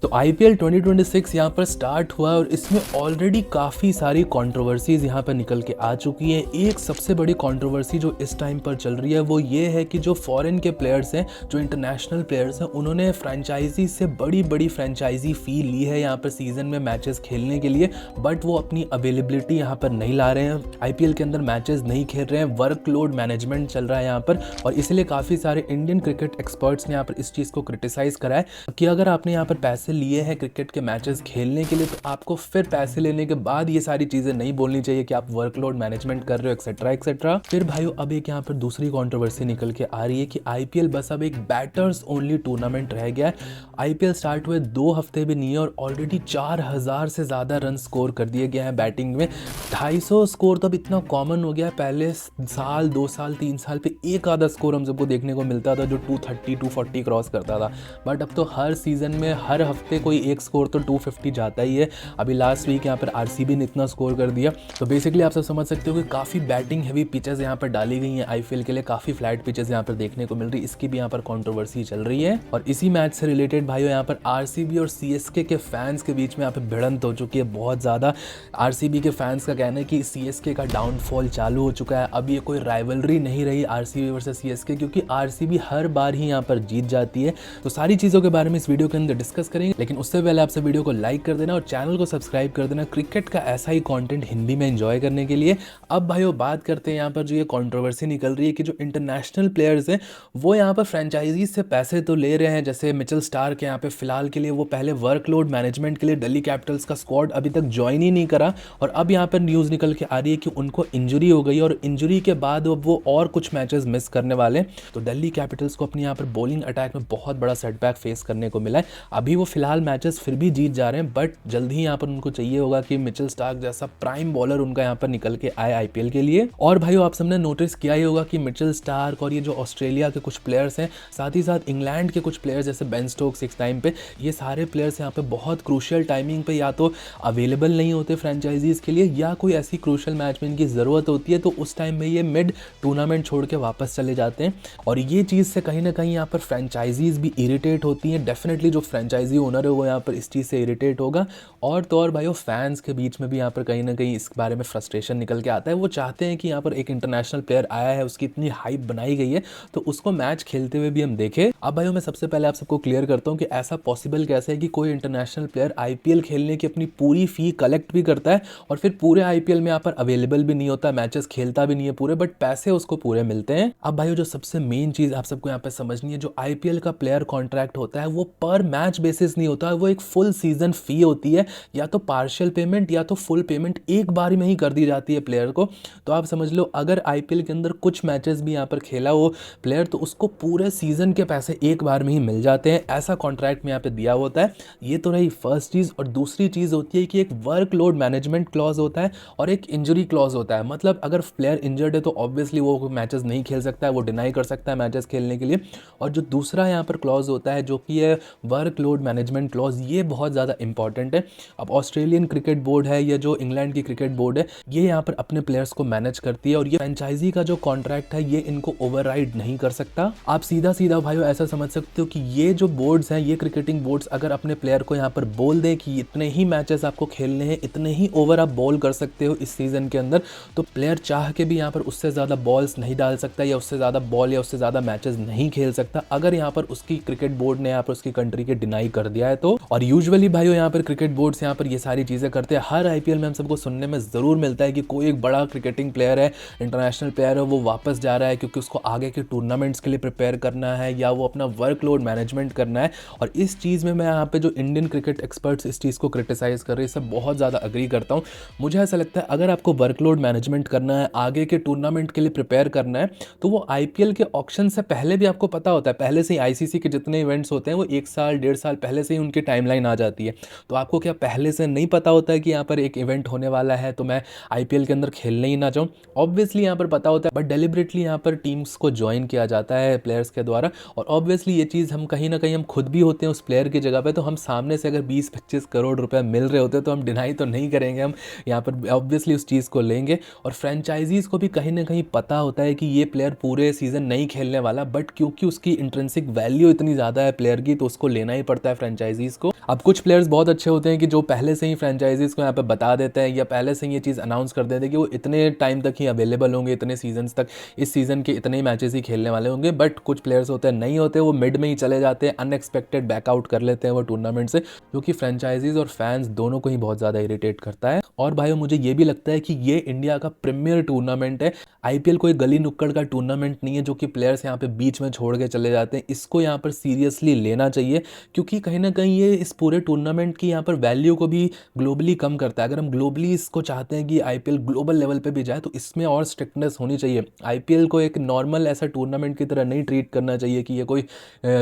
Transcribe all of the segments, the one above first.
तो आईपीएल 2026 यहाँ पर स्टार्ट हुआ और इसमें ऑलरेडी काफ़ी सारी कंट्रोवर्सीज यहाँ पर निकल के आ चुकी हैं। एक सबसे बड़ी कंट्रोवर्सी जो इस टाइम पर चल रही है वो ये है कि जो फॉरेन के प्लेयर्स हैं, जो इंटरनेशनल प्लेयर्स हैं, उन्होंने फ्रेंचाइजी से बड़ी बड़ी फ्रेंचाइजी फ़ी ली है यहाँ पर सीज़न में मैचेस खेलने के लिए, बट वो अपनी अवेलेबिलिटी यहाँ पर नहीं ला रहे हैं, आईपीएल के अंदर मैचेस नहीं खेल रहे हैं, वर्कलोड मैनेजमेंट चल रहा है यहाँ पर। और इसलिए काफ़ी सारे इंडियन क्रिकेट एक्सपर्ट्स ने यहाँ पर इस चीज़ को क्रिटिसाइज़ करा है कि अगर आपने यहाँ पर पैसे लिए हैं क्रिकेट के मैचेस खेलने के लिए तो आपको फिर पैसे लेने के बाद ये सारी चीज़ें नहीं बोलनी चाहिए कि आप वर्कलोड मैनेजमेंट कर रहे हो एक्सेट्रा एक्सेट्रा। फिर भाइयों अब एक यहाँ पर दूसरी कंट्रोवर्सी निकल के आ रही है कि आईपीएल बस अब एक बैटर्स ओनली टूर्नामेंट रह गया है। आईपीएल स्टार्ट हुए 2 हफ्ते भी नहीं है और ऑलरेडी 4000 से ज़्यादा रन स्कोर कर दिए गए हैं बैटिंग में। 250 स्कोर तो अब इतना कॉमन हो गया है, पहले साल 2 साल 3 साल पे एक आधा स्कोर हम सबको देखने को मिलता था जो 230 240 क्रॉस करता था, बट अब तो हर सीजन में हर हफ्ते कोई एक स्कोर तो 250 जाता ही है। अभी लास्ट वीक यहाँ पर आरसीबी ने इतना स्कोर कर दिया। तो बेसिकली आप सब समझ सकते हो कि काफ़ी बैटिंग हैवी पिचेस यहाँ पर डाली गई हैं आईपीएल के लिए, काफ़ी फ्लैट पिचेस यहाँ पर देखने को मिल रही है, इसकी भी यहाँ पर कंट्रोवर्सी चल रही है। और इसी मैच से रिलेटेड भाइयों यहाँ पर आरसीबी और सीएसके के फैंस के बीच में यहाँ पर भिड़ंत हो चुकी है बहुत ज़्यादा। आरसीबी के फैंस का कहना है कि सीएसके का डाउनफॉल चालू हो चुका है, अब ये कोई राइवलरी नहीं रही आरसीबी वर्सेस सीएसके, क्योंकि आरसीबी हर बार ही यहाँ पर जीत जाती है। तो सारी चीज़ों के बारे में इस वीडियो के अंदर डिस्कस करेंगे, लेकिन उससे पहले आपसे वीडियो को लाइक कर देना और चैनल को सब्सक्राइब कर देना क्रिकेट का ऐसा ही कंटेंट हिंदी में एंजॉय करने के लिए। अब भाइयों बात करते हैं यहाँ पर जो ये कंट्रोवर्सी निकल रही है कि जो इंटरनेशनल प्लेयर्स हैं वो यहाँ पर फ्रेंचाइजीज से पैसे तो ले रहे हैं, जैसे मिचेल स्टार्क यहाँ पे फिलहाल के लिए वो पहले वर्कलोड मैनेजमेंट के लिए दिल्ली कैपिटल्स का स्क्वाड अभी तक ज्वाइन ही नहीं करा, और अब यहाँ पर न्यूज़ निकल के आ रही है कि उनको इंजरी हो गई और इंजरी के बाद अब वो और कुछ मैचेस मिस करने वाले। तो दिल्ली कैपिटल्स को अपनी यहाँ पर बॉलिंग अटैक में बहुत बड़ा सेटबैक फेस करने को मिला है। अभी वो फिलहाल मैचेस फिर भी जीत जा रहे हैं, बट जल्द ही यहाँ पर उनको चाहिए होगा कि मिचेल स्टार्क जैसा प्राइम बॉलर उनका यहाँ पर निकल के आए आईपीएल के लिए। और भाइयों आप सबने नोटिस किया ही होगा कि मिचेल स्टार्क और ये जो ऑस्ट्रेलिया के कुछ प्लेयर्स हैं, साथ ही साथ इंग्लैंड के कुछ प्लेयर्स जैसे बेन स्टोक्स इस टाइम पे, ये सारे प्लेयर्स यहाँ पे बहुत क्रूशियल टाइमिंग पे या तो अवेलेबल नहीं होते फ्रेंचाइजीज के लिए, या कोई ऐसी क्रूशियल मैच में इनकी ज़रूरत होती है तो उस टाइम में ये मिड टूर्नामेंट छोड़ के वापस चले जाते हैं। और ये चीज़ से कहीं ना कहीं यहाँ पर फ्रेंचाइजीज भी इरिटेट होती हैं। डेफिनेटली जो फ्रेंचाइजी ओनर है वो यहाँ पर इस चीज़ से इरिटेट होगा, और तो और भाइयों फैंस के बीच में भी यहाँ पर कहीं ना कहीं इस बारे में फ्रस्ट्रेशन निकल के आता है। वो चाहते हैं कि यहाँ पर एक इंटरनेशनल प्लेयर आया है, उसकी इतनी हाइप बनाई गई है तो उसको मैच खेलते हुए भी हम देखें। अब भाइयों मैं सबसे पहले आप सबको क्लियर करता हूँ कि ऐसा पॉसिबल कैसे है कि कोई इंटरनेशनल प्लेयर आईपीएल खेलने की अपनी पूरी फी कलेक्ट भी करता है और फिर पूरे आईपीएल में यहाँ पर अवेलेबल भी नहीं होता, मैचेस खेलता भी नहीं है पूरे, बट पैसे उसको पूरे मिलते हैं। अब भाइयों जो सबसे मेन चीज़ आप सबको यहाँ पर समझनी है, जो आईपीएल का प्लेयर कॉन्ट्रैक्ट होता है वो पर मैच बेसिस नहीं होता है, वो एक फुल सीजन फी होती है, या तो पार्शियल पेमेंट या तो फुल पेमेंट एक बार में ही कर दी जाती है प्लेयर को। तो आप समझ लो अगर आईपीएल के अंदर कुछ मैचेस भी यहाँ पर खेला वो प्लेयर तो उसको पूरे सीजन के पैसे एक बार में ही मिल जाते हैं, ऐसा कॉन्ट्रैक्ट में यहाँ पे दिया होता है। ये तो रही फर्स्ट चीज़। और दूसरी चीज़ होती है कि एक वर्कलोड मैनेजमेंट क्लॉज होता है और एक इंजरी क्लॉज होता है। मतलब अगर प्लेयर इंजर्ड है तो ऑब्वियसली वो मैचेस नहीं खेल सकता है, वो डिनाई कर सकता है मैचेस खेलने के लिए। और जो दूसरा यहाँ पर क्लॉज होता है जो कि है वर्कलोड मैनेजमेंट क्लॉज, ये बहुत ज़्यादा इंपॉर्टेंट है। अब ऑस्ट्रेलियन क्रिकेट बोर्ड है या जो इंग्लैंड की क्रिकेट बोर्ड है, ये यहाँ पर अपने प्लेयर्स को मैनेज करती है और ये फ्रेंचाइजी का जो कॉन्ट्रैक्ट है ये इनको ओवरराइड नहीं कर सकता। आप सीधा सीधा भाइयों ऐसा समझ सकते हो कि ये जो बोर्ड्स हैं, ये क्रिकेटिंग बोर्ड्स अगर अपने प्लेयर को यहाँ पर बोल दें कि इतने ही मैचेस आपको खेलने हैं, इतने ही ओवर आप बॉल कर सकते हो इस सीजन के अंदर, तो प्लेयर चाह के भी यहाँ पर उससे ज़्यादा बॉल्स नहीं डाल सकता या उससे ज़्यादा बॉल या उससे ज़्यादा मैचेस नहीं खेल सकता, अगर यहाँ पर उसकी क्रिकेट बोर्ड ने यहाँ पर उसकी कंट्री के डिनाई कर दिया है तो। और यूजुअली भाइयों यहाँ पर क्रिकेट बोर्ड्स यहाँ पर ये सारी चीज़ें करते हैं। हर आईपीएल में हम सबको सुनने में ज़रूर मिलता है कि कोई एक बड़ा क्रिकेटिंग प्लेयर है, इंटरनेशनल प्लेयर है, वो वापस जा रहा है क्योंकि उसको आगे के टूर्नामेंट्स के लिए प्रिपेयर करना है या वो अपना वर्कलोड मैनेजमेंट करना है। और इस चीज़ में मैं यहाँ पे जो इंडियन क्रिकेट एक्सपर्ट्स इस चीज़ को क्रिटिसाइज़ कर रहे हैं, सब बहुत ज़्यादा अग्री करता हूँ। मुझे ऐसा लगता है अगर आपको वर्कलोड मैनेजमेंट करना है, आगे के टूर्नामेंट के लिए प्रिपेयर करना है, तो वो आईपीएल के ऑक्शन से पहले भी आपको पता होता है, पहले से ही आईसीसी के जितने इवेंट्स होते हैं वो 1 साल 1.5 साल पहले से ही उनकी टाइमलाइन आ जाती है। तो आपको क्या पहले से नहीं पता होता है कि यहाँ पर एक इवेंट होने वाला है तो मैं आईपीएल के अंदर खेलने ही ना जाऊँ? ऑब्वियसली यहाँ पर पता होता है, बट डेलिबरेटली यहाँ पर टीम्स को ज्वाइन किया जाता है प्लेयर्स के द्वारा। और ऑब्वियसली ये चीज़ हम कहीं ना कहीं हम खुद भी होते हैं उस प्लेयर की जगह पे, तो हम सामने से अगर 20-25 करोड़ रुपए मिल रहे होते तो हम डिनाई तो नहीं करेंगे, हम यहाँ पर ऑब्वियसली उस चीज़ को लेंगे। और फ्रेंचाइजीज को भी कहीं ना कहीं पता होता है कि ये प्लेयर पूरे सीजन नहीं खेलने वाला, बट क्योंकि उसकी इंट्रिंसिक वैल्यू इतनी ज़्यादा है प्लेयर की तो उसको लेना ही पड़ता है फ्रेंचाइजीज को। अब कुछ प्लेयर्स बहुत अच्छे होते हैं कि जो पहले से ही फ्रेंचाइजीज को यहाँ पे बता देते हैं या पहले से ही ये चीज़ अनाउंस कर देते हैं कि वो इतने टाइम तक ही अवेलेबल होंगे, इतने सीजन्स तक, इस सीज़न के इतने ही मैचेस ही खेलने वाले होंगे। बट कुछ प्लेयर्स होते हैं नहीं होते, वो मिड में ही चले जाते हैं, अनएक्सपेक्टेड बैकआउट कर लेते हैं वो टूर्नामेंट से, जो कि फ्रेंचाइजीज और फैंस दोनों को ही बहुत ज़्यादा इरिटेट करता है। और भाई मुझे ये भी लगता है कि ये इंडिया का प्रीमियर टूर्नामेंट है। आईपीएल कोई गली नुक्कड़ का टूर्नामेंट नहीं है जो कि प्लेयर्स यहाँ पे बीच में छोड़ के चले जाते हैं। इसको यहाँ पर सीरियसली लेना चाहिए, क्योंकि कहीं ना कहीं ये इस पूरे टूर्नामेंट की यहाँ पर वैल्यू को भी ग्लोबली कम करता है। अगर हम ग्लोबली इसको चाहते हैं कि आईपीएल ग्लोबल लेवल पे भी जाए तो इसमें और स्ट्रिक्टनेस होनी चाहिए। आईपीएल को एक नॉर्मल ऐसा टूर्नामेंट की तरह नहीं ट्रीट करना चाहिए कि ये कोई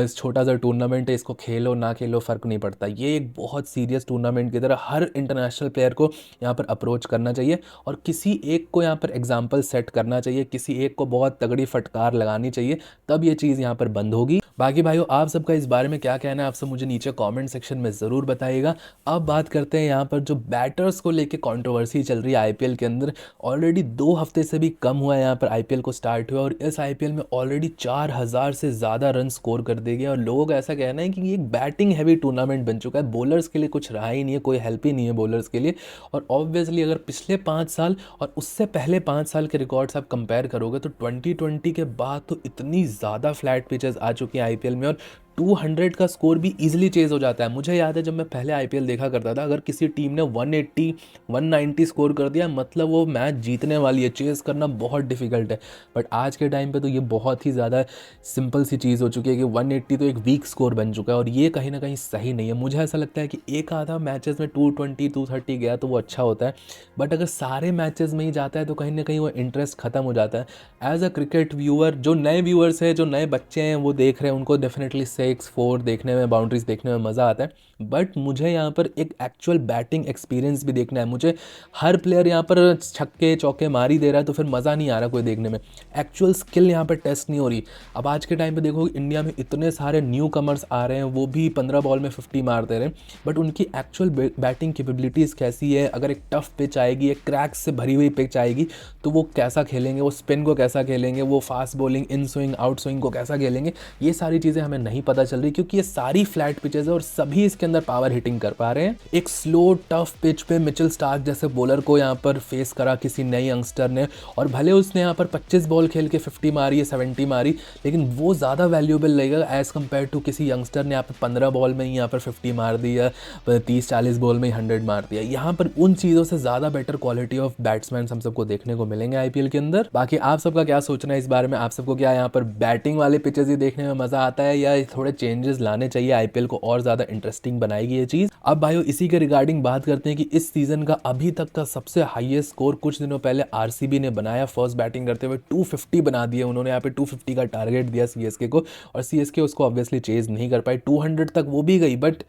छोटा सा टूर्नामेंट है, इसको खेलो ना खेलो फ़र्क नहीं पड़ता। ये एक बहुत सीरियस टूर्नामेंट की तरह हर इंटरनेशनल प्लेयर को यहाँ पर अप्रोच करना चाहिए और किसी एक को यहाँ पर एग्जाम्पल सेट करना चाहिए, किसी एक को बहुत तगड़ी फटकार लगानी चाहिए, तब ये चीज़ यहाँ पर बंद होगी। बाकी भाइयों आप सबका इस बारे में क्या कहना है, आप सब मुझे नीचे कमेंट सेक्शन में ज़रूर बताइएगा। अब बात करते हैं यहाँ पर जो बैटर्स को लेके कंट्रोवर्सी चल रही है आईपीएल के अंदर। ऑलरेडी 2 हफ्ते से भी कम हुआ है यहाँ पर आईपीएल को स्टार्ट हुआ और इस आईपीएल में ऑलरेडी 4000 से ज़्यादा रन स्कोर कर दिए गए और लोगों का ऐसा कहना है कि ये एक बैटिंग हैवी टूर्नामेंट बन चुका है। बॉलर्स के लिए कुछ रहा ही नहीं है, कोई हेल्प ही नहीं है बॉलर्स के लिए। और ऑब्वियसली अगर पिछले 5 साल और उससे पहले 5 साल के रिकॉर्ड्स आप कंपेयर करोगे तो 2020 के बाद तो इतनी ज़्यादा फ्लैट पिचेस आ चुकी हैं आईपीएल में और 200 का स्कोर भी इजीली चेज हो जाता है। मुझे याद है जब मैं पहले आईपीएल देखा करता था, अगर किसी टीम ने 180 190 स्कोर कर दिया मतलब वो मैच जीतने वाली है, चेज करना बहुत डिफिकल्ट है। बट आज के टाइम पे तो ये बहुत ही ज़्यादा सिंपल सी चीज़ हो चुकी है कि 180 तो एक वीक स्कोर बन चुका है और ये कहीं ना कहीं सही नहीं है। मुझे ऐसा लगता है कि एक आधा मैचेस में 220 230 गया तो वो अच्छा होता है, बट अगर सारे मैचेस में ही जाता है तो कहीं ना कहीं वो इंटरेस्ट खत्म हो जाता है। एज अ क्रिकेट व्यूअर, जो नए व्यूअर्स हैं, जो नए बच्चे हैं वो देख रहे हैं, उनको डेफिनेटली 6-4 देखने में, बाउंड्रीज देखने में मज़ा आता है। बट मुझे यहाँ पर एक एक्चुअल बैटिंग एक्सपीरियंस भी देखना है। मुझे हर प्लेयर यहाँ पर छक्के चौके मार ही दे रहा है तो फिर मज़ा नहीं आ रहा कोई देखने में। एक्चुअल स्किल यहाँ पर टेस्ट नहीं हो रही। अब आज के टाइम पे देखो इंडिया में इतने सारे न्यू कमर्स आ रहे हैं, वो भी 15 बॉल में 50 मार दे रहे हैं, बट उनकी एक्चुअल बैटिंग कैपेबिलिटीज़ कैसी है। अगर एक टफ पिच आएगी, एक क्रैक्स से भरी हुई पिच आएगी तो वो कैसा खेलेंगे, वो स्पिन को कैसा खेलेंगे, वो fast bowling, in swing out swing को कैसा खेलेंगे, ये सारी चीज़ें हमें नहीं पता चल रही क्योंकि ये सारी फ्लैट पिचेज है और सभी इसके अंदर पावर हिटिंग कर पा रहे हैं। एक स्लो टफ पिच पे मिचेल स्टार्क जैसे बॉलर को यहाँ पर फेस करा किसी नए यंगस्टर ने और भले उसने यहाँ पर 25 बॉल खेल के 50 मारी है, 70 मारी, लेकिन वो ज़्यादा वैल्यूएबल लगेगा एज़ कम्पेयर टू किसी यंगस्टर ने यहाँ पर 15 बॉल में ही यहाँ पर 50 मार दिया, 30-40 बॉल में ही 100 मार दिया। यहाँ पर उन चीज़ों से ज़्यादा बेटर क्वालिटी ऑफ बैट्समैन हम सबको देखने को मिलेंगे आईपीएल के अंदर। बाकी आप सबका क्या सोचना है इस बारे में, आप सबको क्या यहाँ पर बैटिंग वाले पिचेस ही देखने में मज़ा आता है या थोड़े चेंजेस लाने चाहिए, आईपीएल को और ज़्यादा इंटरेस्टिंग बनाएगी ये चीज़। अब भाइयों इसी के रिगार्डिंग बात करते हैं कि इस सीज़न का अभी तक का सबसे हाईएस्ट स्कोर कुछ दिनों पहले आरसीबी ने बनाया। फर्स्ट बैटिंग करते हुए 250 बना दिए उन्होंने, यहाँ पे 250 का टारगेट दिया सीएसके को और सीएसके उसको ऑब्वियसली चेज नहीं कर पाई। 200 तक वो भी गई बट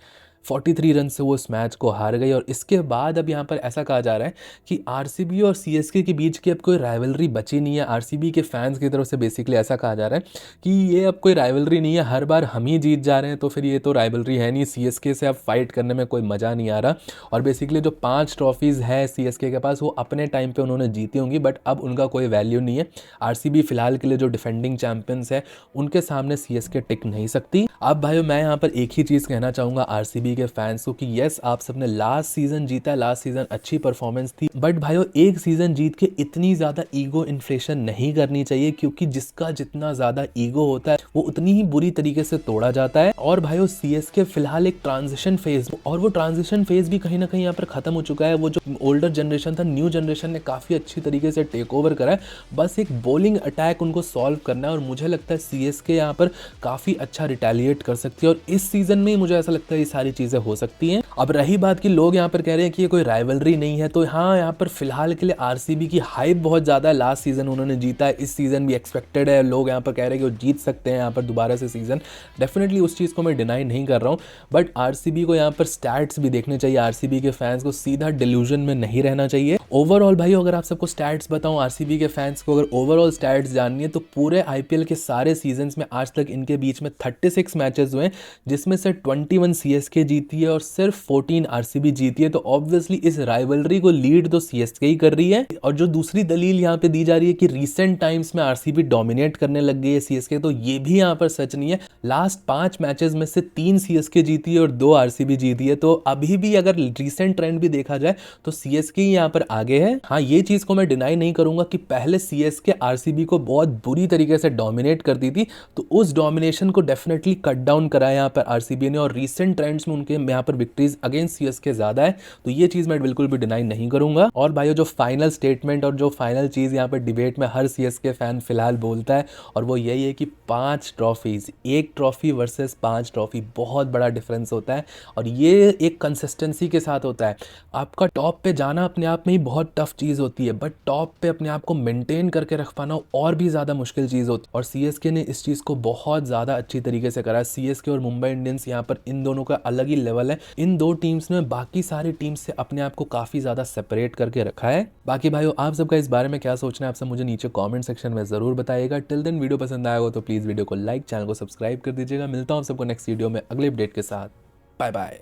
43 रन से वो इस मैच को हार गई। और इसके बाद अब यहाँ पर ऐसा कहा जा रहा है कि आरसीबी और सीएसके के बीच की अब कोई राइवलरी बची नहीं है। आरसीबी के फैंस की तरफ से बेसिकली ऐसा कहा जा रहा है कि ये अब कोई राइवलरी नहीं है, हर बार हम ही जीत जा रहे हैं तो फिर ये तो राइवलरी है नहीं, सीएसके से अब फाइट करने में कोई मज़ा नहीं आ रहा। और बेसिकली जो 5 ट्रॉफीज़ है सीएसके के पास वो अपने टाइम पर उन्होंने जीती होंगी बट अब उनका कोई वैल्यू नहीं है। आरसीबी फिलहाल के लिए जो डिफेंडिंग चैंपियंस है उनके सामने सीएसके टिक नहीं सकती। अब भाइयों मैं यहाँ पर एक ही चीज़ कहना चाहूँगा आरसीबी के फैंस को कि यस आप सबने लास्ट सीजन जीता है, लास्ट सीजन अच्छी परफॉर्मेंस थी, बट भाइयों एक सीजन जीत के इतनी ज़्यादा ईगो इन्फ्लेशन नहीं करनी चाहिए क्योंकि जिसका जितना ज़्यादा ईगो होता है वो उतनी ही बुरी तरीके से तोड़ा जाता है। और भाइयों सीएसके फिलहाल एक ट्रांजिशन फेज, और वो ट्रांजिशन फेज भी कहीं ना कहीं यहाँ पर खत्म हो चुका है। वो जो ओल्डर जनरेशन था, न्यू जनरेशन ने काफ़ी अच्छी तरीके से टेक ओवर करा है, बस एक बॉलिंग अटैक उनको सॉल्व करना है और मुझे लगता है सीएसके यहाँ पर काफ़ी अच्छा रिटेलिएट कर सकती है और इस सीजन में ही मुझे ऐसा लगता है ये सारी चीज़ें हो सकती हैं। अब रही बात कि लोग यहाँ पर कह रहे हैं कि ये कोई राइवलरी नहीं है, तो हाँ यहाँ पर फिलहाल के लिए आरसीबी की हाइप बहुत ज़्यादा है। लास्ट सीजन उन्होंने जीता है, इस सीजन भी एक्सपेक्टेड है, लोग यहाँ पर कह रहे हैं कि वो जीत सकते हैं यहाँ पर दोबारा से सीजन। डेफिनेटली उस चीज़ को मैं डिनाई नहीं कर रहा हूँ, बट आरसीबी को यहाँ पर स्टैट्स भी देखने चाहिए। आरसीबी के फैंस को सीधा डिल्यूजन में नहीं रहना चाहिए ओवरऑल भाई अगर आप सबको स्टैट्स बताऊं, आरसीबी के फैंस को अगर ओवरऑल स्टैट्स जाननी है तो पूरे आईपीएल के सारे सीजन्स में आज तक इनके बीच में 36 मैचेस हुए हैं, जिसमें से 21 सीएसके जीती है और सिर्फ 14 आरसीबी जीती है। तो ऑब्वियसली इस राइवलरी को लीड तो सीएसके ही कर रही है। और जो दूसरी दलील यहाँ पे दी जा रही है कि रिसेंट टाइम्स में आरसीबी डोमिनेट करने लग गई है सीएसके, तो ये भी यहाँ पर सच नहीं है। लास्ट 5 मैचेस में से 3 सीएसके जीती है और 2 आरसीबी जीती है। तो अभी भी अगर रिसेंट ट्रेंड भी देखा जाए तो सीएसके ही यहाँ पर आगे है। हाँ, ये चीज को मैं डिनाई नहीं करूंगा कि पहले सीएसके आरसीबी को बहुत बुरी तरीके से डोमिनेट करती थी, तो उस डोमिनेशन को डेफिनेटली कट डाउन करा है यहाँ पर आरसीबी ने, और रिसेंट ट्रेंड्स में उनके यहाँ पर विक्ट्रीज अगेंस्ट सीएसके ज्यादा है। तो ये चीज मैं बिल्कुल भी डिनाई नहीं करूंगा। और भाइयों, जो फाइनल स्टेटमेंट और जो फाइनल चीज यहाँ पर डिबेट में हर सीएसके फैन फिलहाल बोलता है, और वो यही है कि 5 ट्रॉफीज, 1 ट्रॉफी वर्सेस 5 ट्रॉफी, बहुत बड़ा डिफरेंस होता है। और ये एक कंसिस्टेंसी के साथ होता है। आपका टॉप पे जाना अपने आप में ही बहुत टफ चीज़ होती है, बट टॉप पे अपने आप को मेंटेन करके रख पाना और भी ज़्यादा मुश्किल चीज़ होती है। और सीएसके ने इस चीज़ को बहुत ज़्यादा अच्छी तरीके से करा है। सीएसके और मुंबई इंडियंस यहाँ पर इन दोनों का अलग ही लेवल है। इन 2 टीम्स ने बाकी सारी टीम्स से अपने आप को काफ़ी ज़्यादा सेपरेट करके रखा है। बाकी भाइयों, आप सबका इस बारे में क्या सोचना है, आप सब मुझे नीचे कॉमेंट सेक्शन में ज़रूर बताइएगा। टिल देन, वीडियो पसंद आया हो तो प्लीज़ वीडियो को लाइक, चैनल को सब्सक्राइब कर दीजिएगा। मिलता हूँ सबको नेक्स्ट वीडियो में अगले अपडेट के साथ। Bye bye.